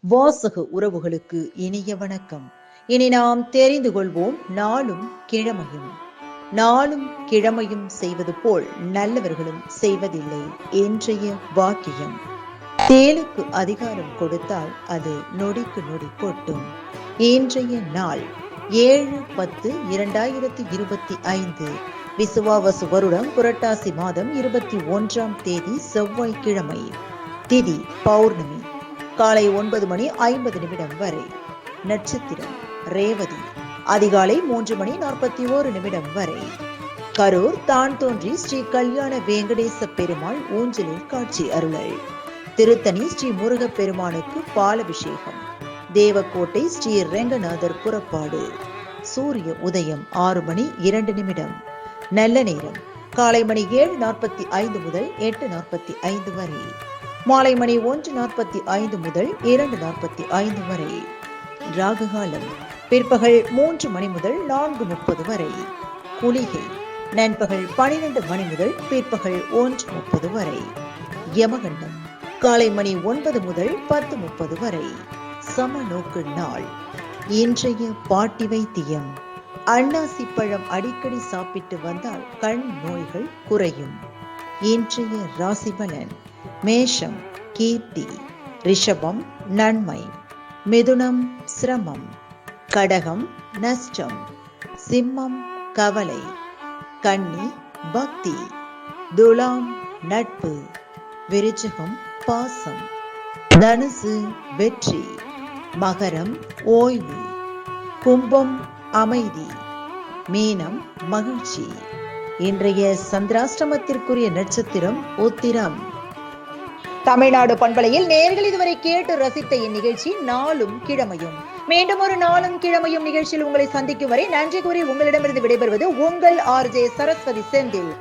வாசக உறவுகளுக்கு இனிய வணக்கம். இனி நாம் தெரிந்து கொள்வோம் நாளும் கிழமையும். நாளும் கிழமையும் செய்வது போல் நல்லவர்களும் செய்வதில்லை இன்றைய வாக்கியம். தேலுக்கு அதிகாரம் கொடுத்தால் அது நொடிக்கு நொடி கொட்டும். இன்றைய நாள் 7/10/2025 விசுவாவசு வருடம் புரட்டாசி மாதம் 21ஆம் தேதி செவ்வாய்க்கிழமை. திதி பௌர்ணமி. காலை 9:50 வரை. நட்சத்திரம் ரேவதி. அதிகாலை 3:41 வரை. கரூர் தான் தோன்றி ஸ்ரீ கல்யாண வேங்கடேச பெருமாள் ஊஞ்சலில் காட்சி அருளல். திருத்தணி ஸ்ரீ முருகப் பெருமானுக்கு பாலபிஷேகம். தேவக்கோட்டை ஸ்ரீ ரெங்கநாதர் புறப்பாடு. சூரிய உதயம் 6:02. நல்ல நேரம் காலை மணி 7:45 முதல் 8:45 வரை. மாலை மணி 1:45 முதல் 2:45 வரை. ராகுகாலம் பிற்பகல் 3 மணி முதல் 4:30 வரை. குளிகை நண்பகல் 12 மணி முதல் பிற்பகல் 1:30 வரை. யமகண்டம் காலை மணி 9 முதல் 10:30 வரை. சமநோக்கு நாள். இன்றைய பாட்டி வைத்தியம். அன்னாசி பழம் அடிக்கடி சாப்பிட்டு வந்தால் கண் நோய்கள் குறையும். இன்றைய ராசி பலன். மேஷம் கீர்த்தி, ரிஷபம் நன்மை, மிதுனம் சிரமம், கடகம் நஷ்டம், சிம்மம் கவலை, கன்னி பக்தி, துலாம் நட்பு, விருச்சிகம் பாசம், தனுசு வெற்றி, மகரம் ஓய்வு, கும்பம் அமைதி, மீனம் மகிழ்ச்சி. இன்றைய சந்திராஷ்டமத்திற்குரிய நட்சத்திரம் உத்திரம். தமிழ்நாடு பண்பலையில் நேயர்கள் இதுவரை கேட்டு ரசித்த இந்நிகழ்ச்சி நாளும் கிழமையும். மீண்டும் ஒரு நாளும் கிழமையும் நிகழ்ச்சியில் உங்களை சந்திக்கும் வரை நன்றி கூறி உங்களிடமிருந்து விடைபெறுவது உங்கள் RJ சரஸ்வதி செந்தில்.